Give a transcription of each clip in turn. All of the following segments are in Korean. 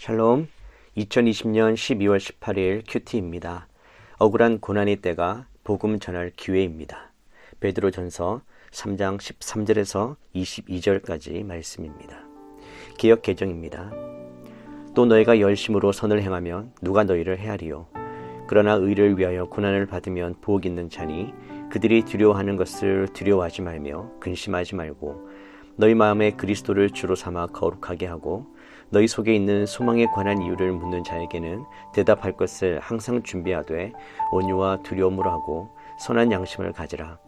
샬롬, 2020년 12월 18일 큐티입니다. 억울한 고난의 때가 복음 전할 기회입니다. 베드로전서 3장 13절에서 22절까지 말씀입니다. 개역 개정입니다. 또 너희가 열심으로 선을 행하면 누가 너희를 헤아리요. 그러나 의를 위하여 고난을 받으면 복 있는 자니 그들이 두려워하는 것을 두려워하지 말며 근심하지 말고 너희 마음에 그리스도를 주로 삼아 거룩하게 하고 너희 속에 있는 소망에 관한 이유를 묻는 자에게는 대답할 것을 항상 준비하되 온유와 두려움으로 하고 선한 양심을 가지라.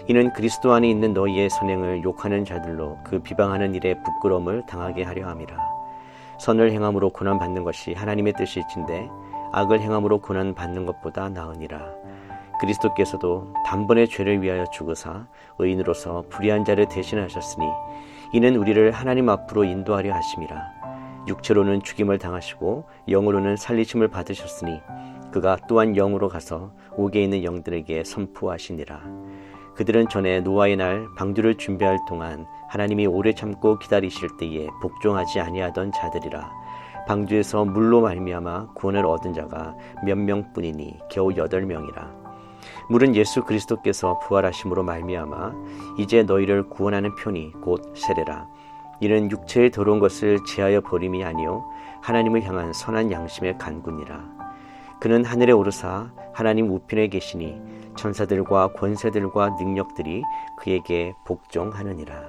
이는 그리스도 안에 있는 너희의 선행을 욕하는 자들로 그 비방하는 일에 부끄러움을 당하게 하려 함이라. 선을 행함으로 고난받는 것이 하나님의 뜻일진데 악을 행함으로 고난받는 것보다 나으니라. 그리스도께서도 단번에 죄를 위하여 죽으사 의인으로서 불의한 자를 대신하셨으니 이는 우리를 하나님 앞으로 인도하려 하심이라. 육체로는 죽임을 당하시고 영으로는 살리심을 받으셨으니 그가 또한 영으로 가서 옥에 있는 영들에게 선포하시니라. 그들은 전에 노아의 날 방주를 준비할 동안 하나님이 오래 참고 기다리실 때에 복종하지 아니하던 자들이라. 방주에서 물로 말미암아 구원을 얻은 자가 몇 명뿐이니 겨우 8명이라. 물은 예수 그리스도께서 부활하심으로 말미암아 이제 너희를 구원하는 편이 곧 세례라. 이는 육체의 더러운 것을 제하여 버림이 아니요 하나님을 향한 선한 양심의 간구니라. 그는 하늘에 오르사 하나님 우편에 계시니 천사들과 권세들과 능력들이 그에게 복종하느니라.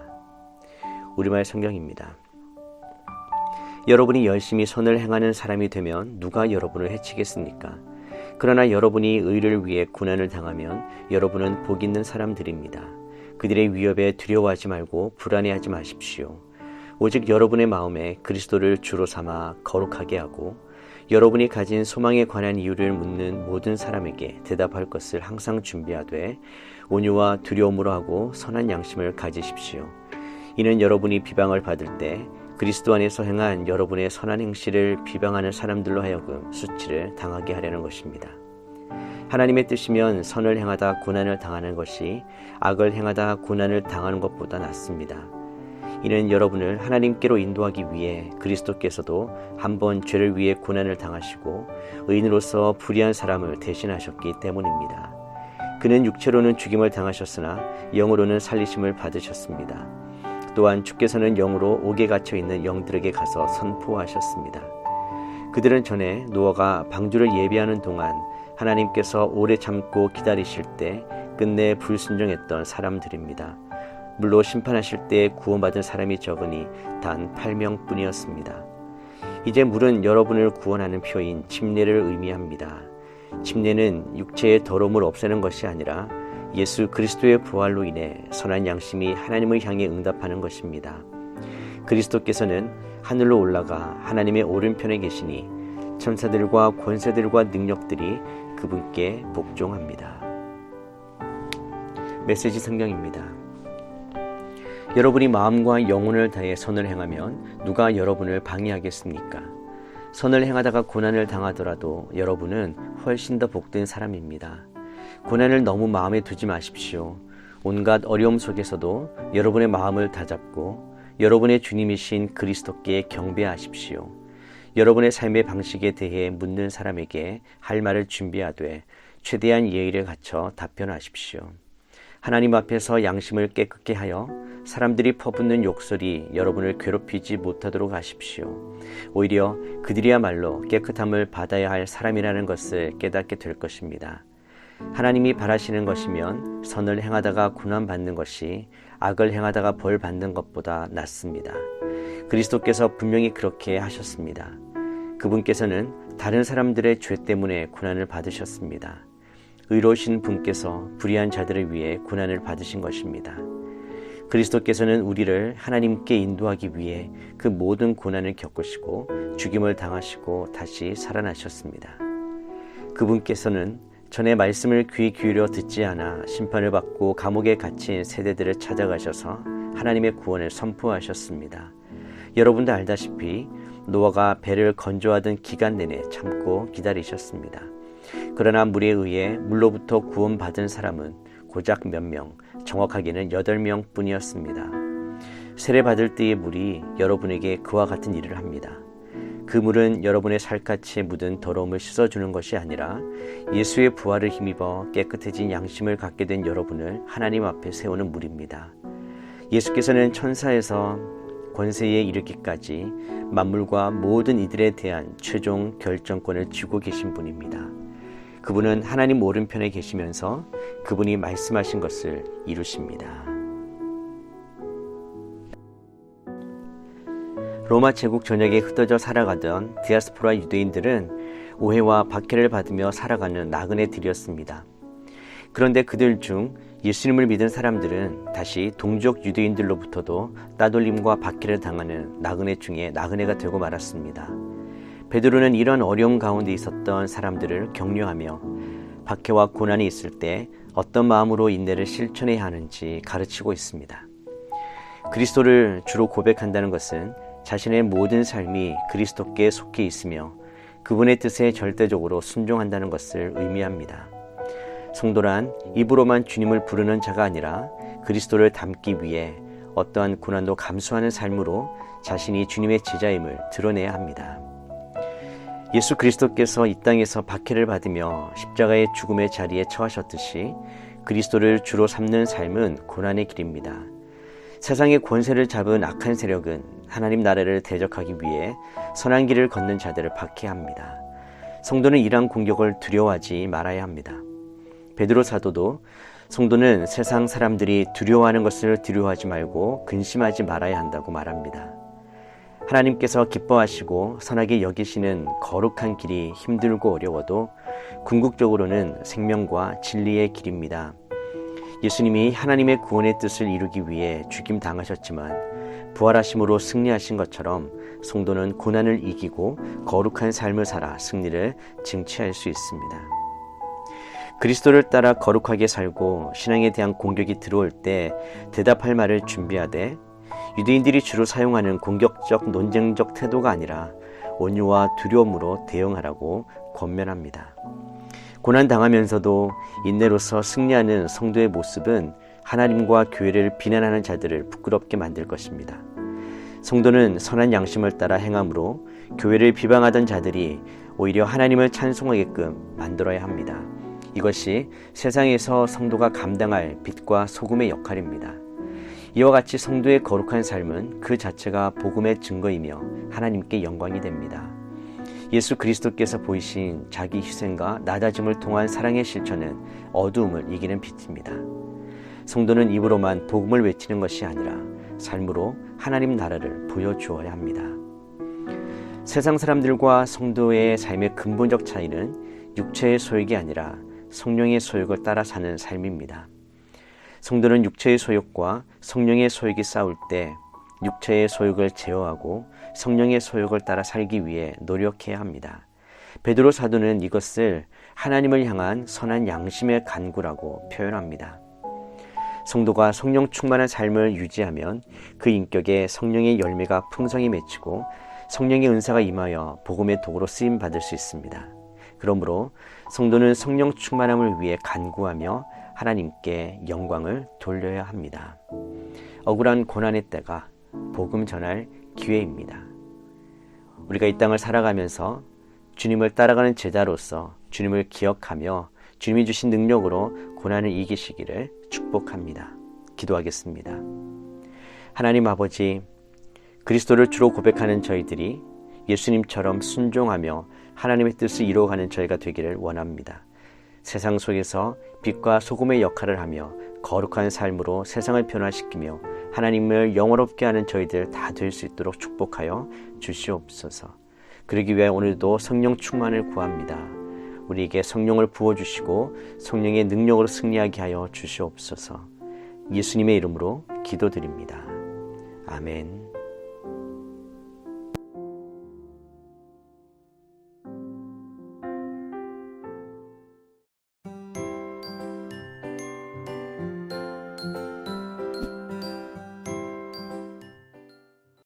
우리말 성경입니다. 여러분이 열심히 선을 행하는 사람이 되면 누가 여러분을 해치겠습니까? 그러나 여러분이 의를 위해 고난을 당하면 여러분은 복 있는 사람들입니다. 그들의 위협에 두려워하지 말고 불안해하지 마십시오. 오직 여러분의 마음에 그리스도를 주로 삼아 거룩하게 하고 여러분이 가진 소망에 관한 이유를 묻는 모든 사람에게 대답할 것을 항상 준비하되 온유와 두려움으로 하고 선한 양심을 가지십시오. 이는 여러분이 비방을 받을 때 그리스도 안에서 행한 여러분의 선한 행실을 비방하는 사람들로 하여금 수치를 당하게 하려는 것입니다. 하나님의 뜻이면 선을 행하다 고난을 당하는 것이 악을 행하다 고난을 당하는 것보다 낫습니다. 이는 여러분을 하나님께로 인도하기 위해 그리스도께서도 한번 죄를 위해 고난을 당하시고 의인으로서 불의한 사람을 대신하셨기 때문입니다. 그는 육체로는 죽임을 당하셨으나 영으로는 살리심을 받으셨습니다. 또한 주께서는 영으로 옥에 갇혀있는 영들에게 가서 선포하셨습니다. 그들은 전에 노아가 방주를 예비하는 동안 하나님께서 오래 참고 기다리실 때 끝내 불순종했던 사람들입니다. 물로 심판하실 때 구원받은 사람이 적으니 단 8명뿐이었습니다. 이제 물은 여러분을 구원하는 표인 침례를 의미합니다. 침례는 육체의 더러움을 없애는 것이 아니라 예수 그리스도의 부활로 인해 선한 양심이 하나님을 향해 응답하는 것입니다. 그리스도께서는 하늘로 올라가 하나님의 오른편에 계시니 천사들과 권세들과 능력들이 그분께 복종합니다. 메시지 성경입니다. 여러분이 마음과 영혼을 다해 선을 행하면 누가 여러분을 방해하겠습니까? 선을 행하다가 고난을 당하더라도 여러분은 훨씬 더 복된 사람입니다. 고난을 너무 마음에 두지 마십시오. 온갖 어려움 속에서도 여러분의 마음을 다잡고 여러분의 주님이신 그리스도께 경배하십시오. 여러분의 삶의 방식에 대해 묻는 사람에게 할 말을 준비하되 최대한 예의를 갖춰 답변하십시오. 하나님 앞에서 양심을 깨끗게 하여 사람들이 퍼붓는 욕설이 여러분을 괴롭히지 못하도록 하십시오. 오히려 그들이야말로 깨끗함을 받아야 할 사람이라는 것을 깨닫게 될 것입니다. 하나님이 바라시는 것이면 선을 행하다가 고난받는 것이 악을 행하다가 벌 받는 것보다 낫습니다. 그리스도께서 분명히 그렇게 하셨습니다. 그분께서는 다른 사람들의 죄 때문에 고난을 받으셨습니다. 의로우신 분께서 불의한 자들을 위해 고난을 받으신 것입니다. 그리스도께서는 우리를 하나님께 인도하기 위해 그 모든 고난을 겪으시고 죽임을 당하시고 다시 살아나셨습니다. 그분께서는 전에 말씀을 귀 기울여 듣지 않아 심판을 받고 감옥에 갇힌 세대들을 찾아가셔서 하나님의 구원을 선포하셨습니다. 여러분도 알다시피 노아가 배를 건조하던 기간 내내 참고 기다리셨습니다. 그러나 물에 의해 물로부터 구원받은 사람은 고작 몇 명, 정확하게는 8명 뿐이었습니다. 세례받을 때의 물이 여러분에게 그와 같은 일을 합니다. 그 물은 여러분의 살갗에 묻은 더러움을 씻어주는 것이 아니라 예수의 부활을 힘입어 깨끗해진 양심을 갖게 된 여러분을 하나님 앞에 세우는 물입니다. 예수께서는 천사에서 권세에 이르기까지 만물과 모든 이들에 대한 최종 결정권을 쥐고 계신 분입니다. 그분은 하나님 오른편에 계시면서 그분이 말씀하신 것을 이루십니다. 로마 제국 전역에 흩어져 살아가던 디아스포라 유대인들은 오해와 박해를 받으며 살아가는 나그네들이었습니다. 그런데 그들 중 예수님을 믿은 사람들은 다시 동족 유대인들로부터도 따돌림과 박해를 당하는 나그네 중에 나그네가 되고 말았습니다. 베드로는 이런 어려움 가운데 있었던 사람들을 격려하며 박해와 고난이 있을 때 어떤 마음으로 인내를 실천해야 하는지 가르치고 있습니다. 그리스도를 주로 고백한다는 것은 자신의 모든 삶이 그리스도께 속해 있으며 그분의 뜻에 절대적으로 순종한다는 것을 의미합니다. 성도란 입으로만 주님을 부르는 자가 아니라 그리스도를 닮기 위해 어떠한 고난도 감수하는 삶으로 자신이 주님의 제자임을 드러내야 합니다. 예수 그리스도께서 이 땅에서 박해를 받으며 십자가의 죽음의 자리에 처하셨듯이 그리스도를 주로 삼는 삶은 고난의 길입니다. 세상의 권세를 잡은 악한 세력은 하나님 나라를 대적하기 위해 선한 길을 걷는 자들을 박해합니다. 성도는 이러한 공격을 두려워하지 말아야 합니다. 베드로 사도도 성도는 세상 사람들이 두려워하는 것을 두려워하지 말고 근심하지 말아야 한다고 말합니다. 하나님께서 기뻐하시고 선하게 여기시는 거룩한 길이 힘들고 어려워도 궁극적으로는 생명과 진리의 길입니다. 예수님이 하나님의 구원의 뜻을 이루기 위해 죽임 당하셨지만 부활하심으로 승리하신 것처럼 성도는 고난을 이기고 거룩한 삶을 살아 승리를 쟁취할 수 있습니다. 그리스도를 따라 거룩하게 살고 신앙에 대한 공격이 들어올 때 대답할 말을 준비하되 유대인들이 주로 사용하는 공격적 논쟁적 태도가 아니라 온유와 두려움으로 대응하라고 권면합니다. 고난당하면서도 인내로서 승리하는 성도의 모습은 하나님과 교회를 비난하는 자들을 부끄럽게 만들 것입니다. 성도는 선한 양심을 따라 행함으로 교회를 비방하던 자들이 오히려 하나님을 찬송하게끔 만들어야 합니다. 이것이 세상에서 성도가 감당할 빛과 소금의 역할입니다. 이와 같이 성도의 거룩한 삶은 그 자체가 복음의 증거이며 하나님께 영광이 됩니다. 예수 그리스도께서 보이신 자기 희생과 낮아짐을 통한 사랑의 실천은 어두움을 이기는 빛입니다. 성도는 입으로만 복음을 외치는 것이 아니라 삶으로 하나님 나라를 보여주어야 합니다. 세상 사람들과 성도의 삶의 근본적 차이는 육체의 소욕이 아니라 성령의 소욕을 따라 사는 삶입니다. 성도는 육체의 소욕과 성령의 소욕이 싸울 때 육체의 소욕을 제어하고 성령의 소욕을 따라 살기 위해 노력해야 합니다. 베드로 사도는 이것을 하나님을 향한 선한 양심의 간구라고 표현합니다. 성도가 성령 충만한 삶을 유지하면 그 인격에 성령의 열매가 풍성히 맺히고 성령의 은사가 임하여 복음의 도구로 쓰임 받을 수 있습니다. 그러므로 성도는 성령 충만함을 위해 간구하며 하나님께 영광을 돌려야 합니다. 억울한 고난의 때가 복음 전할 기회입니다. 우리가 이 땅을 살아가면서 주님을 따라가는 제자로서 주님을 기억하며 주님이 주신 능력으로 고난을 이기시기를 축복합니다. 기도하겠습니다. 하나님 아버지, 그리스도를 주로 고백하는 저희들이 예수님처럼 순종하며 하나님의 뜻을 이루어가는 저희가 되기를 원합니다. 세상 속에서 빛과 소금의 역할을 하며 거룩한 삶으로 세상을 변화시키며 하나님을 영원롭게 하는 저희들 다 될 수 있도록 축복하여 주시옵소서. 그러기 위해 오늘도 성령 충만을 구합니다. 우리에게 성령을 부어주시고 성령의 능력으로 승리하게 하여 주시옵소서. 예수님의 이름으로 기도드립니다. 아멘.